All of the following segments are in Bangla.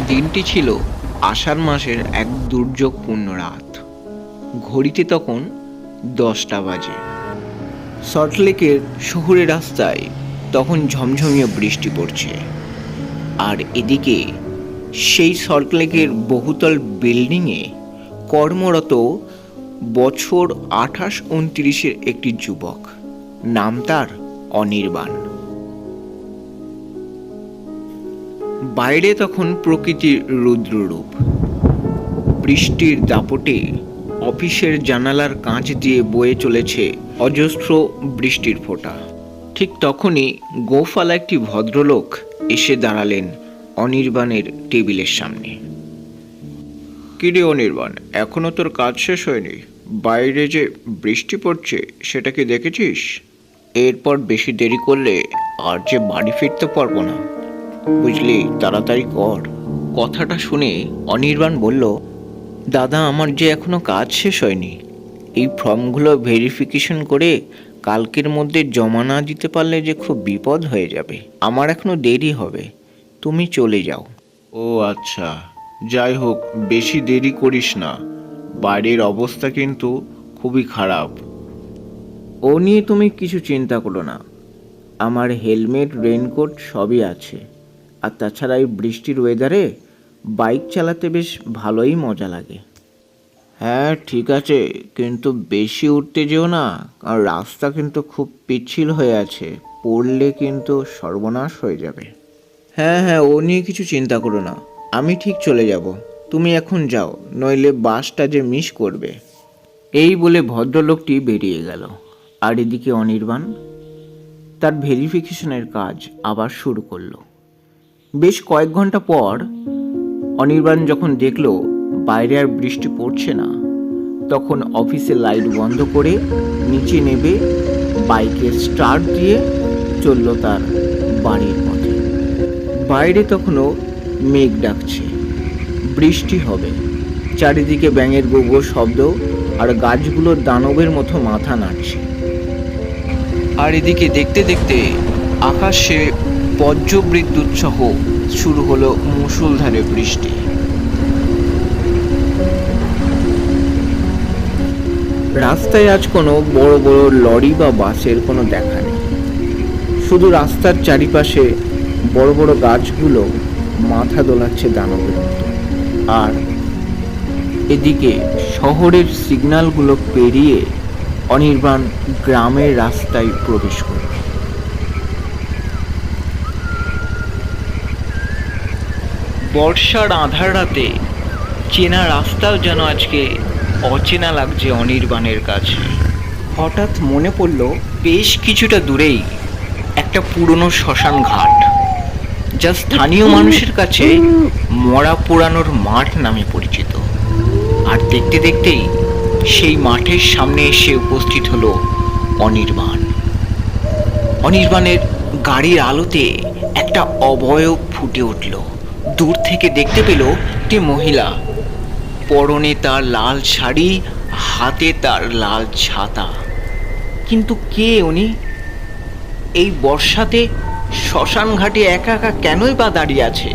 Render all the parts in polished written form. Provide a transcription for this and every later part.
দিনটি ছিল আষাঢ় মাসের এক দুর্যোগপূর্ণ রাত। ঘড়িতে তখন 10টা বাজে। সল্টলেকের শহুরে রাস্তায় তখন ঝমঝমিয়ে বৃষ্টি পড়ছে। আর এদিকে সেই সল্টলেকের বহুতল বিল্ডিংয়ে কর্মরত বছর 28-29-এর একটি যুবক, নাম তার অনির্বাণ। বাইরে তখন প্রকৃতির রুদ্ররূপ। বৃষ্টির দাপটে অফিসের জানালার কাঁচ দিয়ে বয়ে চলেছে অজস্র বৃষ্টির ফোঁটা। ঠিক তখনই গোফালা একটি ভদ্রলোক এসে দাঁড়ালেন অনির্বাণের টেবিলের সামনে। কিরে অনির্বাণ, এখনো তোর কাজ শেষ হয়নি? বাইরে যে বৃষ্টি পড়ছে সেটা কি দেখেছিস? এরপর বেশি দেরি করলে আর যে বাড়ি ফিরতে পারবো না, বুঝলি, তাড়াতাড়ি কর। কথাটা শুনে অনির্বাণ বলল, দাদা, আমার যে এখনো কাজ শেষ হয়নি। এই ফর্মগুলো ভেরিফিকেশন করে কালকের মধ্যে জমা না দিতে পারলে যে খুব বিপদ হয়ে যাবে। আমার এখনো দেরি হবে, তুমি চলে যাও। ও আচ্ছা, যাই হোক, বেশি দেরি করিস না। বাইরের অবস্থা কিন্তু খুবই খারাপ। ও নিয়ে তুমি কিছু চিন্তা করো না, আমার হেলমেট, রেনকোট সবই আছে। আর তাছাড়া এই বৃষ্টির ওয়েদারে বাইক চালাতে বেশ ভালোই মজা লাগে। হ্যাঁ ঠিক আছে, কিন্তু বেশি উঠতে যেও না, আর রাস্তা কিন্তু খুব পিচ্ছিল হয়ে আছে, পড়লে কিন্তু সর্বনাশ হয়ে যাবে। হ্যাঁ হ্যাঁ, ও নিয়ে কিছু চিন্তা করো না, আমি ঠিক চলে যাব। তুমি এখন যাও, নইলে বাসটা যে মিস করবে। এই বলে ভদ্রলোকটি বেরিয়ে গেল। আর এদিকে অনির্বাণ তার ভেরিফিকেশনের কাজ আবার শুরু করলো। বেশ কয়েক ঘন্টা পর অনির্বাণ যখন দেখলো বাইরে আর বৃষ্টি পড়ছে না, তখন অফিসের লাইট বন্ধ করে নিচে নেবে বাইকের স্টার্ট দিয়ে চলল তার বাড়ির পথে। বাইরে তখনও মেঘ ডাকছে, বৃষ্টি হবে। চারিদিকে ব্যাঙের গোগো শব্দ আর গাছগুলোর দানবের মতো মাথা নাড়ছে। আর এদিকে দেখতে দেখতে আকাশে বজ্রবিদ্যুৎ সহ শুরু হলো মুষলধারে বৃষ্টি। রাস্তায় আজ কোনো বড় বড় লরি বা বাসের কোনো দেখা নেই। শুধু রাস্তার চারিপাশে বড় বড় গাছগুলো মাথা দোলাচ্ছে দানবের মতো। আর এদিকে শহরের সিগন্যালগুলো পেরিয়ে অনির্বাণ গ্রামের রাস্তায় প্রবেশ করল। বর্ষার আঁধার রাতে চেনা রাস্তাও যেন আজকে অচেনা লাগছে অনির্বাণের কাছে। হঠাৎ মনে পড়ল বেশ কিছুটা দূরেই একটা পুরনো শ্মশান ঘাট, যা স্থানীয় মানুষের কাছে মরা পোড়ানোর মাঠ নামে পরিচিত। আর দেখতে দেখতেই সেই মাঠের সামনে এসে উপস্থিত হলো অনির্বাণ। অনির্বাণের গাড়ির আলোতে একটা অবয়ব ফুটে উঠল। দূর থেকে দেখতে পেল একটি মহিলা, পরনে তার লাল শাড়ি, হাতে তার লাল ছাতা। কিন্তু কে উনি? এই বর্ষাতে শ্মশান ঘাটে একা একা কেনই বা দাঁড়িয়ে আছে?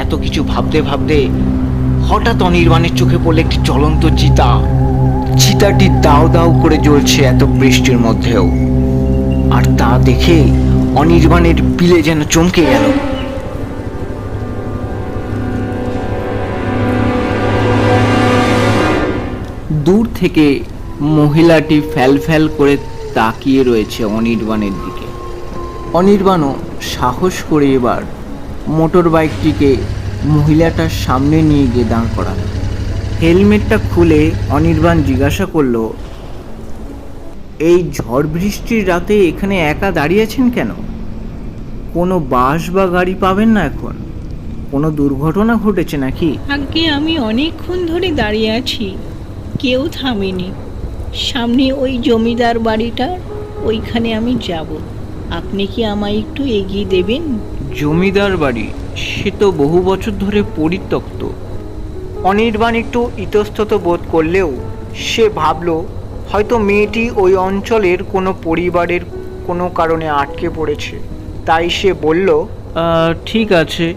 এত কিছু ভাবতে ভাবতে হঠাৎ অনির্বাণের চোখে পড়ল একটি জ্বলন্ত চিতা। চিতাটি দাউ দাউ করে জ্বলছে এত বৃষ্টির মধ্যেও। আর তা দেখে অনির্বাণের পিলে যেন চমকে গেল। দূর থেকে মহিলাটি ফ্যাল ফ্যাল করে তাকিয়ে রয়েছে অনির্বাণের দিকে। অনির্বাণও সাহস করে এবার মোটর বাইকটিকে মহিলাটার সামনে নিয়ে গিয়ে দাঁড় করালো। হেলমেটটা খুলে অনির্বাণ জিজ্ঞাসা করলো, এই ঝড় বৃষ্টির রাতে এখানে একা দাঁড়িয়েছেন কেন? কোনো বাস বা গাড়ি পাবেন না এখন? কোনো দুর্ঘটনা ঘটেছে নাকি? আগে আমি অনেকক্ষণ ধরে দাঁড়িয়ে আছি, কেউ থামেনি। সামনে ওই জমিদার বাড়িটা, ওইখানে আমি যাব। আপনি কি আমায় একটু এগিয়ে দেবেন? জমিদার বাড়ি? সে তো বহু বছর ধরে পরিত্যক্ত। অনির্বাণ একটু ইতস্তত বোধ করলেও সে ভাবল হয়তো মেয়েটি ওই অঞ্চলের কোনো পরিবারের কোনো কারণে আটকে পড়েছে। তাই সে বলল, ঠিক আছে,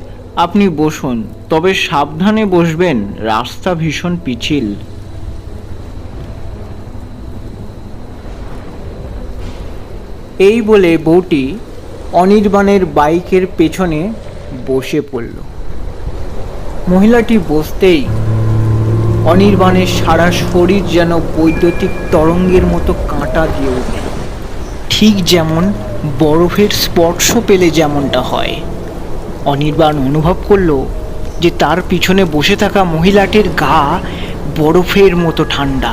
আপনি বসুন, তবে সাবধানে বসবেন, রাস্তা ভীষণ পিছিল। এই বলে বউটি অনির্বাণের বাইকের পেছনে বসে পড়ল। মহিলাটি বসতেই অনির্বাণের সারা শরীর যেন বৈদ্যুতিক তরঙ্গের মতো কাঁটা দিয়ে উঠল, ঠিক যেমন বরফের স্পর্শ পেলে যেমনটা হয়। অনির্বাণ অনুভব করল যে তার পিছনে বসে থাকা মহিলাটির গা বরফের মতো ঠান্ডা।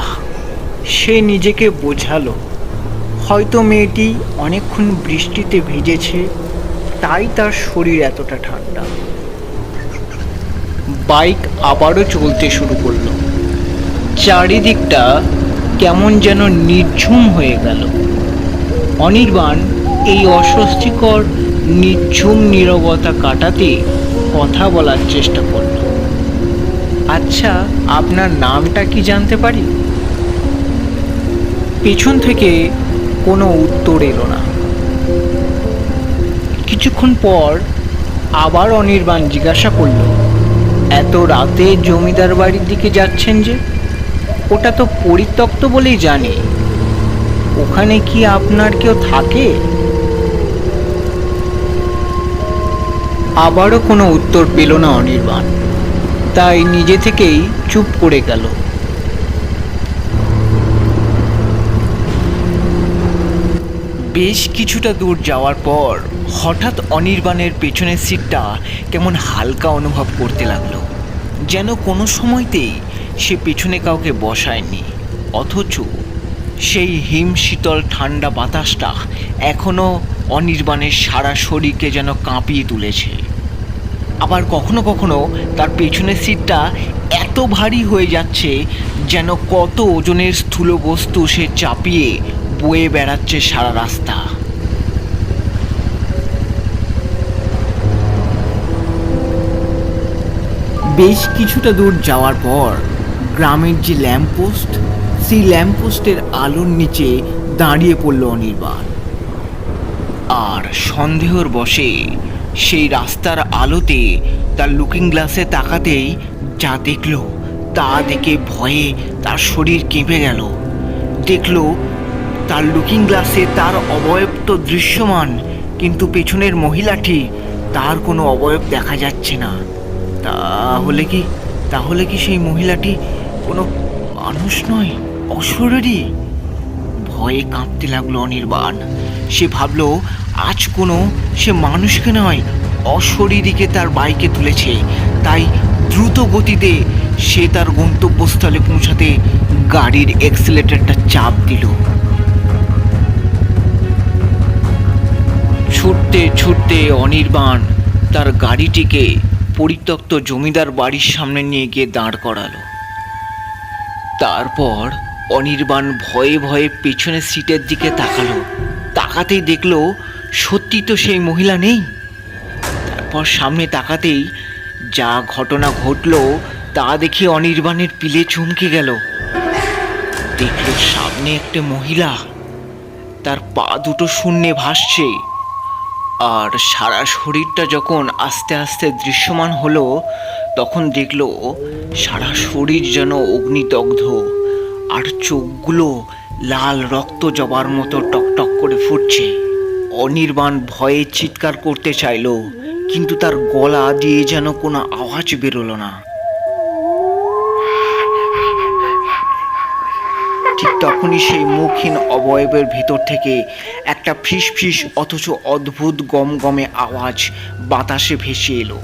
সে নিজেকে বোঝালো, হয়তো মেয়েটি অনেকক্ষণ বৃষ্টিতে ভিজেছে, তাই তার শরীর এতটা ঠান্ডা। বাইক আবারও চলতে শুরু করলো। চারিদিকটা কেমন যেন নির্ঝুম হয়ে গেল। অনির্বাণ এই অস্বস্তিকর নির্ঝুম নীরবতা কাটাতে কথা বলার চেষ্টা করল। আচ্ছা, আপনার নামটা কি জানতে পারি? পেছন থেকে কোনো উত্তর এলো না। কিছুক্ষণ পর আবার অনির্বাণ জিজ্ঞাসা করল, এত রাতে জমিদার বাড়ির দিকে যাচ্ছেন যে? ওটা তো পরিত্যক্ত বলেই জানি, ওখানে কি আপনার কেউ থাকে? আবারও কোনো উত্তর পেল না অনির্বাণ, তাই নিজে থেকেই চুপ করে গেল। বেশ কিছুটা দূর যাওয়ার পর হঠাৎ অনির্বাণের পেছনের সিটটা কেমন হালকা অনুভব করতে লাগলো, যেন কোনো সময়তেই সে পেছনে কাউকে বসায়নি, অথচ সেই হিম শীতল ঠান্ডা বাতাসটা এখনো অনির্বাণের সারা শরীরকে যেন কাঁপিয়ে তুলেছে। আবার কখনো কখনো তার পেছনের সিটটা এত ভারী হয়ে যাচ্ছে যেন কত ওজনের স্থূল বস্তু সে চাপিয়ে বয়ে বেড়াচ্ছে সারা রাস্তা। বেশ কিছুটা দূর যাওয়ার পর গ্রামের যে ল্যাম্পপোস্ট, সেই ল্যাম্পপোস্টের আলোর নিচে দাঁড়িয়ে পড়ল অনির্বাণ। আর সন্দেহর বশে সেই রাস্তার আলোতে তার লুকিং গ্লাসে তাকাতেই যা দেখল তা দেখে ভয়ে তার শরীর কেঁপে গেল। দেখল তার লুকিং গ্লাসে তার অবয়ব তো দৃশ্যমান, কিন্তু পেছনের মহিলাটি, তার কোনো অবয়ব দেখা যাচ্ছে না। তাহলে কি সেই মহিলাটি কোনো মানুষ নয়, অশরীরী? ভয়ে কাঁপতে লাগলো অনির্বাণ। সে ভাবলো আজ সে মানুষকে নয়, অশরীরীকে তার বাইকে তুলেছে। তাই দ্রুত গতিতে সে তার গন্তব্যস্থলে পৌঁছাতে গাড়ির এক্সিলারেটরটা চাপ দিল। ছুটতে ছুটতে অনির্বাণ তার গাড়িটিকে পরিত্যক্ত জমিদার বাড়ির সামনে নিয়ে গিয়ে দাঁড় করালো। তারপর অনির্বাণ ভয়ে ভয়ে পেছনের সিটের দিকে তাকালো। তাকাতেই দেখলো সত্যি তো সেই মহিলা নেই। তারপর সামনে তাকাতেই যা ঘটনা ঘটলো তা দেখে অনির্বাণের পিলে চমকে গেল। দেখলো সামনে একটা মহিলা, তার পা দুটো শূন্যে ভাসছে, আর সারা শরীরটা যখন আস্তে আস্তে দৃশ্যমান হলো তখন দেখলো সারা শরীর যেন অগ্নিদগ্ধ, আর চোখগুলো লাল রক্ত জবার মতো টকটক করে ফুটছে। অনির্বাণ ভয়ে চিৎকার করতে চাইল, কিন্তু তার গলা দিয়ে যেন কোনো আওয়াজ বেরোলো না। ঠিক তখনই সেই মুখহীন অবয়বের ভেতর থেকে একটা ফিসফিস অথচ অদ্ভুত গমগমে আওয়াজ বাতাসে ভেসে এলো।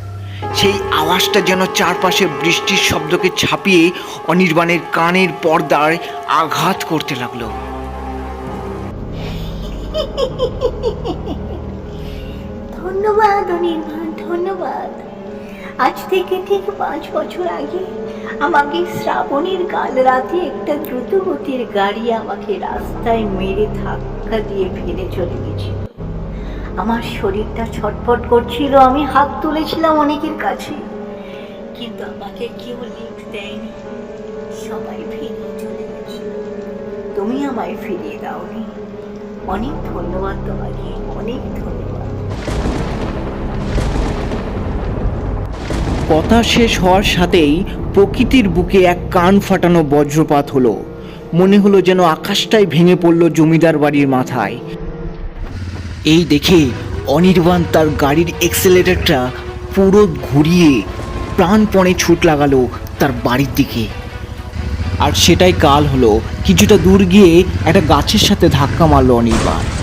সেই আওয়াজটা যেন চারপাশে বৃষ্টির শব্দকে ছাপিয়ে অনির্বাণের কানের পর্দায় আঘাত করতে লাগলো। ধন্যবাদ অনির্বাণ, ধন্যবাদ। আজ থেকে ঠিক 5 বছর আগে আমাকে শ্রাবণের কাল রাতে একটা দ্রুতগতির গাড়ি আমাকে রাস্তায় মেরে ধাক্কা দিয়ে ফেলে চলে গেছিল। আমার শরীরটা ছটফট করছিল, আমি হাত তুলেছিলাম অনেকের কাছে, কিন্তু আমাকে কেউ লিফট দেয়নি, সবাই ফিরিয়ে চলে গেছিল। তুমি আমায় ফিরিয়ে দাওনি। অনেক ধন্যবাদ তোমাকে, অনেক ধন্যবাদ। কথা শেষ হওয়ার সাথেই প্রকৃতির বুকে এক কান ফাটানো বজ্রপাত হলো। মনে হলো যেন আকাশটাই ভেঙে পড়ল জমিদার বাড়ির মাথায়। এই দেখে অনির্বাণ তার গাড়ির এক্সেলেটরটা পুরো ঘুরিয়ে প্রাণপণে ছুট লাগালো তার বাড়ির দিকে। আর সেটাই কাল হলো। কিছুটা দূর গিয়ে একটা গাছের সাথে ধাক্কা মারলো অনির্বাণ।